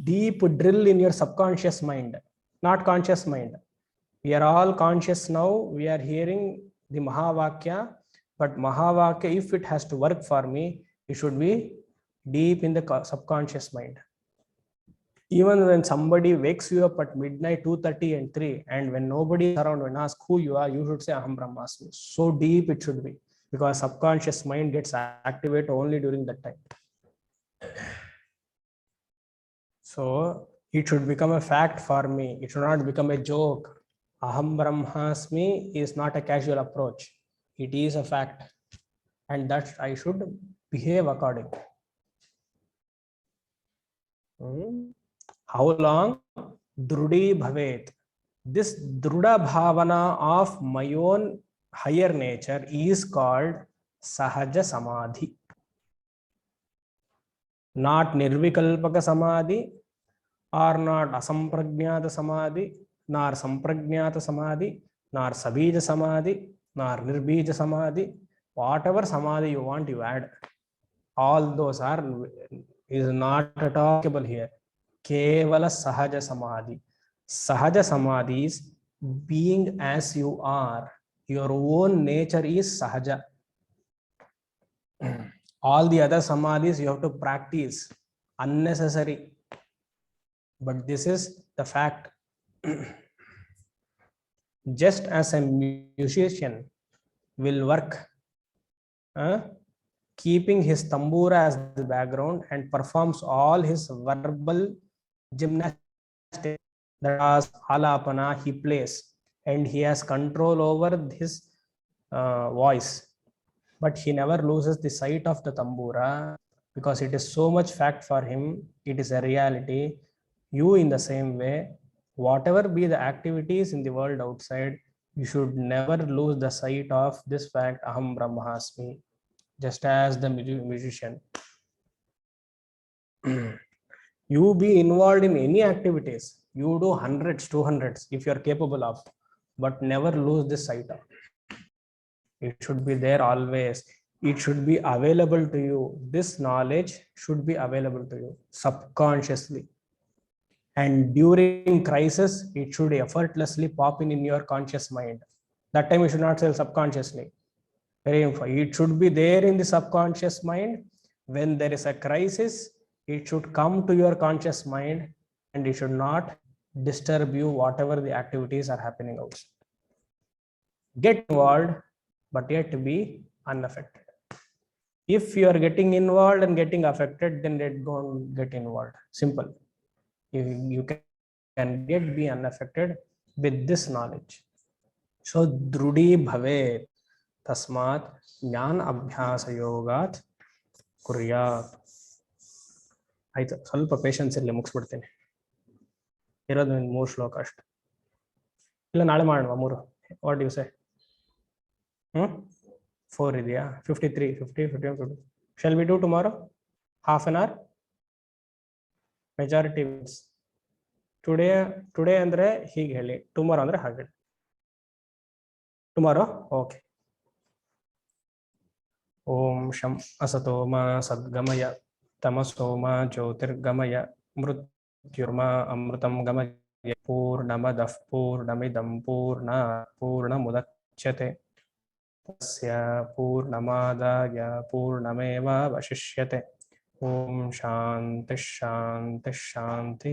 deep drill in your subconscious mind, not conscious mind. We are all conscious now. We are hearing the Mahavakya, but Mahavakya, if it has to work for me, it should be deep in the subconscious mind. Even when somebody wakes you up at midnight, 2:30 and 3, and when nobody is around, when ask who you are, you should say Aham Brahmasmi. So deep it should be, because subconscious mind gets activated only during that time. So it should become a fact for me. It should not become a joke. Aham brahmasmi is not a casual approach. It is a fact, and that I should behave accordingly. How long? Drudi bhavet. This druda bhavana of my own higher nature is called sahaja samadhi. Not nirvikalpaka samadhi, or not asampragnata samadhi, nor sampragnata samadhi, nor sabija samadhi, nor nirbija samadhi. Whatever samadhi you want, you add. All those are is not at all applicable here. Kevala sahaja samadhi. Sahaja samadhi is being as you are. Your own nature is sahaja. All the other samadhis you have to practice, unnecessary. But this is the fact. Just as a musician will work keeping his tambura as the background and performs all his verbal gymnastics, that is alapana, he plays and he has control over his voice, but he never loses the sight of the tambura because it is so much fact for him. It is a reality. You, in the same way, whatever be the activities in the world outside, you should never lose the sight of this fact, aham brahmasmi. Just as the musician, you be involved in any activities, you do hundreds, 200s if you are capable of, but never lose this sight of. It should be there always. It should be available to you. This knowledge should be available to you subconsciously, and during crisis it should effortlessly pop in your conscious mind. That time you should not say subconsciously. It should be there in the subconscious mind. When there is a crisis, it should come to your conscious mind, and it should not disturb you whatever the activities are happening outside. Get involved, but yet be unaffected. If you are getting involved and getting affected, then don't get involved. Simple. You can yet be unaffected with this knowledge. So drudi bhavet. तस्मात् ज्ञान अभ्यास योगात् कुर्यात्. आयतु स्वल्प patience इल्ले मुगिस्बिड्ತೀನಿ. इरोದು 3 ಶ್ಲೋಕ ಅಷ್ಟೇ. ಇಲ್ಲ ನಾಳೆ ಮಾಡೋಣ 3. What do you say? 4 ಇದೆಯಾ? 53, 50, 51, 50. Shall we do tomorrow? Half an hour? Majority wins. Today ಅಂದ್ರೆ ಹೀಗೆ ಹೇಳಿ, tomorrow ಅಂದ್ರೆ ಹಾಗೆ. Tomorrow? Okay. ओम शम असतो मा सद्गमय तमसो मा ज्योतिर्गमय मृत्युर्मा अमृतं गमय. पूर्णमदः पूर्णमिदं पूर्णात् पूर्णमुदच्यते तस्य पूर्णमादाय पूर्णमेवावशिष्यते. ओम शांति शांति शांति.